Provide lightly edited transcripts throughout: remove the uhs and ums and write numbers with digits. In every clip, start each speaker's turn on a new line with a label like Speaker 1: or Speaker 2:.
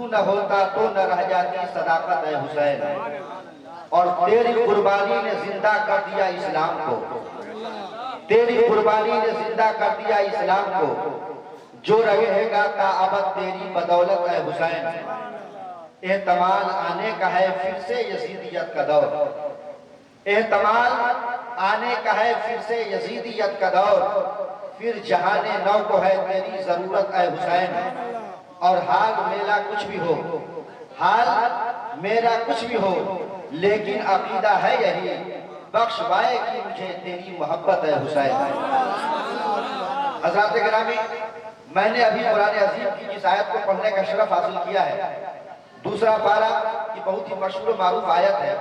Speaker 1: تو نہ ہوتا تو نہ رہ جاتی صداقت اے حسین، اور تیری قربانی نے زندہ کر دیا اسلام کو، تیری قربانی نے زندہ کر دیا اسلام کو، جو رہے گا تا ابد تیری بدولت اے حسین۔ احتمال آنے کا ہے پھر سے یزیدیت کا دور، احتمال آنے کا ہے پھر سے یزیدیت کا دور، پھر جہان نو کو ہے تیری ضرورت اے حسین۔ اور حال میرا کچھ بھی ہو، حال میرا کچھ بھی ہو، لیکن عقیدہ ہے یہی، بخشوائے گی مجھے تیری محبت اے حسین۔ حضرات گرامی، میں نے ابھی قرآن عظیم کی جس آیت کو پڑھنے کا شرف حاصل کیا ہے، دوسرا پارہ کی بہت ہی مشہور و معروف آیت ہے،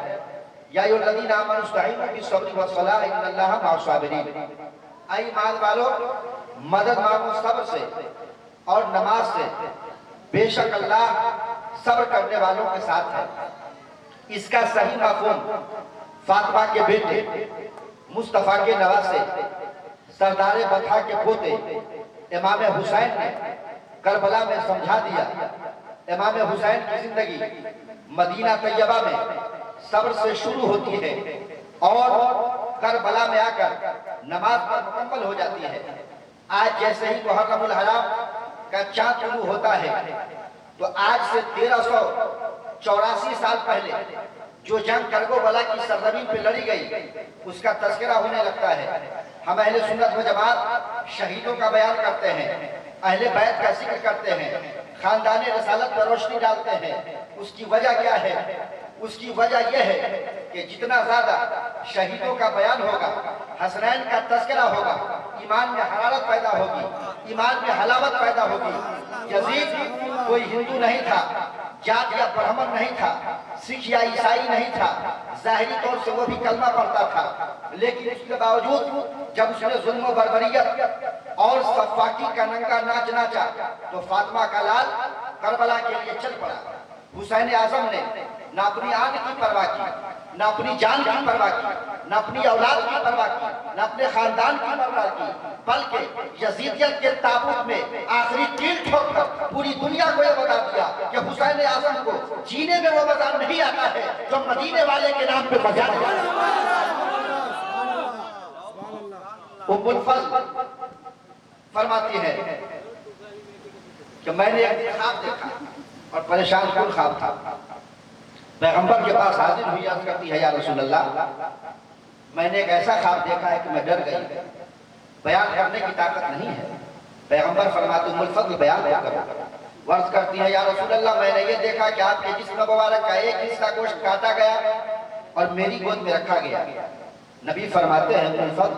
Speaker 1: یا ایھا الذین آمنوا استعینوا بالصبر والصلاۃ ان اللہ مع الصابرین۔ اے ایمان والو، مدد مانگو صبر سے اور نماز سے، بے شک اللہ صبر کرنے والوں کے ساتھ ہے۔ اس کا صحیح مفہوم فاطمہ کے بیٹے، مصطفیٰ کے نواسے، سردار بطحا کے پوتے امام حسین نے کربلا میں سمجھا دیا۔ امام حسین کی زندگی مدینہ طیبہ میں صبر سے شروع ہوتی ہے اور کربلا میں آ کر نماز پر مکمل ہو جاتی ہے۔ آج جیسے ہی محرم الحرام کا چاند طلوع ہوتا ہے تو آج سے 1384 سال پہلے جو جنگ کربلا کی سرزمین پہ لڑی گئی اس کا تذکرہ ہونے لگتا ہے۔ ہم اہل سنت و جماعت شہیدوں کا بیان کرتے ہیں، اہل بیت کا ذکر کرتے ہیں، خاندان رسالت پر روشنی ڈالتے ہیں۔ اس کی وجہ کیا ہے؟ اس کی وجہ یہ ہے کہ جتنا زیادہ شہیدوں کا بیان ہوگا، حسنین کا تذکرہ ہوگا، ایمان میں حرارت پیدا ہوگی، ایمان میں حلاوت پیدا ہوگی۔ یزید کوئی ہندو نہیں تھا، جات یا برہمن نہیں تھا، سکھ یا عیسائی نہیں تھا، ظاہری طور سے وہ بھی کلمہ پڑھتا تھا، لیکن اس کے باوجود جب اس نے ظلم و بربریت اور سفاکی کا ننگا ناچ ناچا تو فاطمہ کا لال کربلا کے لیے چل پڑا۔ حسین اعظم نے نہ اپنی آن کی پرواہ کی، نہ اپنی جان کی پرواہ کی، نہ اپنی اولاد کی پرواہ کی، نہ اپنے خاندان کی پرواہ کی، بلکہ یزیدیت کے تابوت میں آخری تیر ٹھوک کر پوری دنیا کو یہ بتا دیا کہ حسین اعظم کو جینے میں وہ مزہ نہیں آتا ہے جو مدینے والے کے نام پہ بجا دیا۔ ام الفضل فرماتی ہے کہ میں نے ایک خواب دیکھا اور پریشان کن خواب تھا۔ پیغمبر کے پاس حاضر ہوئی، عرض کرتی ہے یا رسول اللہ، میں نے ایک ایسا خواب دیکھا ہے کہ میں ڈر گئی، بیان کرنے کی طاقت نہیں ہے۔ پیغمبر فرماتے ام الفضل بیان کرو۔ عرض کرتی ہے یا رسول اللہ، میں نے یہ دیکھا کہ آپ کے جسم مبارک کا ایک حصہ گوشت کاٹا گیا اور میری گود میں رکھا گیا۔ نبی فرماتے ہیں ام الفضل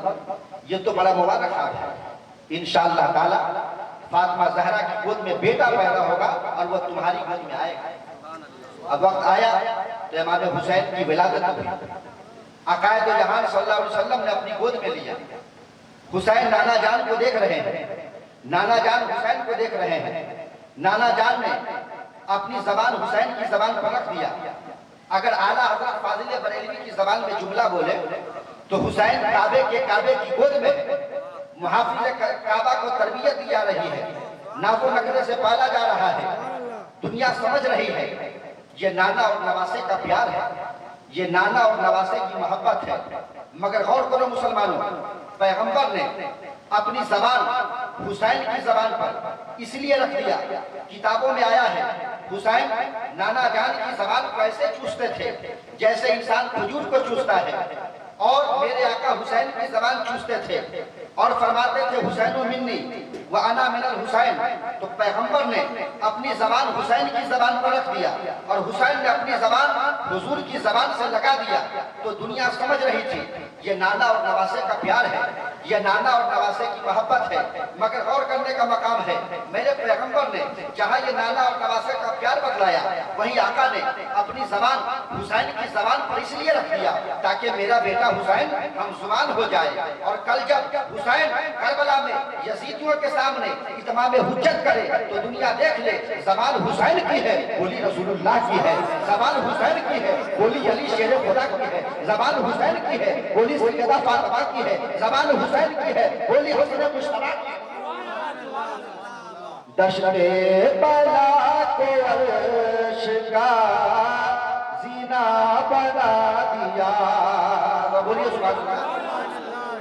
Speaker 1: یہ تو بڑا مبارک خواب ہے، انشاءاللہ تعالی فاطمہ زہرا کی گود میں بیٹا پیدا ہوگا اور وہ تمہاری گود میں آئے گا۔ اب وقت آیا تو امام حسین کی ولادت ہوئی۔ عقائد جہان صلی اللہ علیہ وسلم نے اپنی گود میں لیا۔ حسین نانا جان کو دیکھ رہے ہیں، نانا جان حسین کو دیکھ رہے ہیں۔ نانا جان نے اپنی زبان حسین کی زبان پر رکھ دیا۔ اگر اعلیٰ حضرت فاضل بریلوی کی زبان میں جملہ بولے تو حسین کعبے کی گود میں محافظ کعبہ کو تربیت دی جا رہی ہے، ناز و نخرے سے پالا جا رہا ہے، دنیا سمجھ رہی ہے یہ نانا اور نواسے کا پیار ہے، یہ نانا اور نواسے کی محبت ہے۔ مگر غور کرو مسلمانوں، پیغمبر نے اپنی زبان حسین کی زبان پر اس لیے رکھ دیا، کتابوں میں آیا ہے حسین نانا جان کی زبان کو ایسے چوستے تھے جیسے انسان کھجور کو چوستا ہے، اور میرے آقا حسین کی زبان چوستے تھے اور فرماتے تھے حسین منی وانا من الحسین۔ تو پیغمبر نے اپنی زبان حسین کی زبان پر رکھ دیا اور حسین نے اپنی زبان حضور کی زبان سے لگا دیا، تو دنیا سمجھ رہی تھی یہ نانا اور نواسے کا پیار ہے، یہ نانا اور نواسے کی محبت ہے۔ مگر غور کرنے کا مقام ہے، میرے پیغمبر نے جہاں یہ نانا اور نواسے کا پیار بتلایا، وہیں آقا نے اپنی زبان حسین کی زبان پر اس لیے رکھ دیا تاکہ میرا بیٹا حسین ہم زبان ہو جائے، اور کل جب حسین کربلا میں یزیدیوں کے سامنے اتمام حجت کرے تو دنیا دیکھ لے زبان حسین کی ہے، بولی رسول اللہ کی ہے، زبان حسین کی ہے، بولی علی شیر خدا کی ہے، زبان حسین کی ہے، بولی سیدہ فاطمہ کی ہے، زبان حسین کی ہے، بولی حسن مشتبہ کی ہے۔ دشت بلا کو کا زینہ بنا دیا. بولیے سبحان اللہ.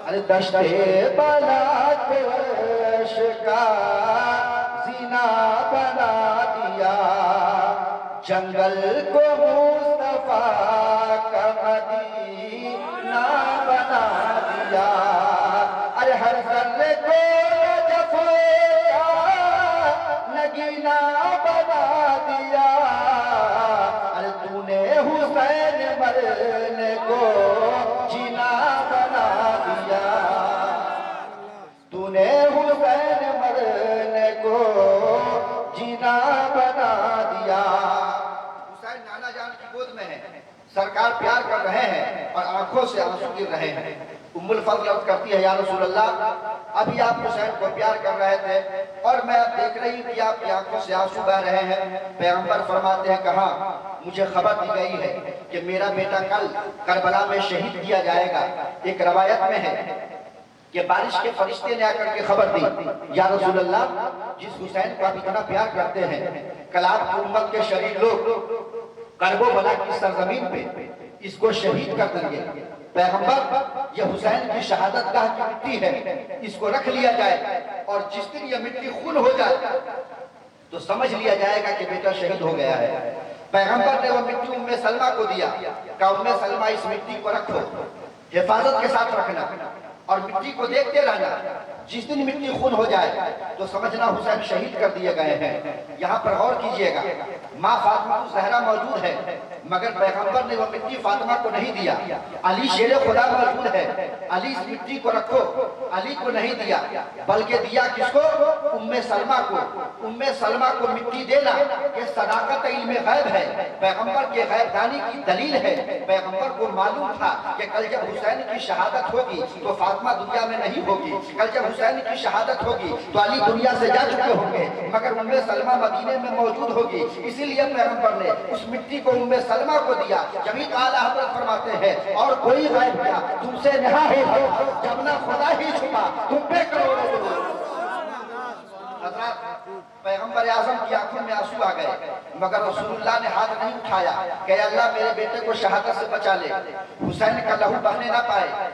Speaker 1: ارے دشت بلا کو عشق کا زینہ بنا دیا, جنگل کو مصطفیٰ کا مدینہ بنا دیا. ارے ہر ذرے کو نجف کا نگینہ بنا دیا. ارے تو نے حسین مرنے کو جینا بنا دیا. تو نے حسین مرنے کو جینا بنا دیا. حسین نانا جان کی گود میں ہے, سرکار پیار کر رہے ہیں اور آنکھوں سے آنسو گر رہے ہیں. ام الفضل عرض کرتی ہے, یا رسول اللہ, ابھی آپ حسین کو پیار کر رہے تھے اور میں اب دیکھ رہی ہوں کہ آپ کی آنکھوں سے آنسو بہ رہے ہیں. پیغمبر فرماتے ہیں, کہاں؟ مجھے خبر دی گئی ہے کہ میرا بیٹا کل کربلا میں شہید کیا جائے گا. ایک روایت میں ہے کہ بارش کے فرشتے نے آ کر کے خبر دی, یا رسول اللہ, جس حسین کو آپ اتنا پیار کرتے ہیں, کل آپ کی امت کے شریر لوگ کرب و بلا کی سرزمین پہ اس کو شہید کر دیں گے. پیغمبر, یہ حسین کی شہادت گاہ کی مٹی ہے, اس کو رکھ لیا جائے اور جس دن یہ مٹی خون ہو جائے تو سمجھ لیا جائے گا کہ بیٹا شہید ہو گیا ہے. پیغمبر نے وہ مٹی ام سلمہ کو دیا, کہا ام سلمہ اس مٹی کو رکھو, حفاظت کے ساتھ رکھنا اور مٹی کو دیکھتے رہنا. جس دن مٹی خون ہو جائے تو سمجھنا حسین شہید کر دیے گئے ہیں. یہاں پر غور کیجئے گا, ماں فاطمہ زہرا موجود ہے مگر پیغمبر نے وہ مٹی فاطمہ کو نہیں دیا. علی شیر خدا موجود ہے, علی اس مٹی کو رکھو, علی کو نہیں دیا بلکہ دیا کس کو؟ ام سلمہ کو. ام سلمہ کو مٹی دینا یہ صداقت علم غیب ہے, پیغمبر کے غیب دانی کی دلیل ہے. پیغمبر کو معلوم تھا کہ کل جب حسین کی شہادت ہوگی تو فاطمہ دنیا میں نہیں ہوگی, کل جب حسین کی شہادت ہوگی تو علی دنیا سے جا چکے ہوں گے مگر ام سلمہ مدینے میں موجود ہوگی. اسی لیے پیغمبر نے اس مٹی کو ام سلمہ کو دیا. جبھی اعلیٰ حضرت فرماتے ہیں, اور کوئی غائب کیا تم سے نہا ہو جب نہ خدا ہی چھپا تم پہ کروڑوں درود. حضرات, پیغمبر اعظم کی آنکھوں میں آنسو آ گئے مگر رسول اللہ نے ہاتھ نہیں اٹھایا کہ اللہ میرے بیٹے کو شہادت سے بچا لے, حسین کا لہو بہنے نہ پائے.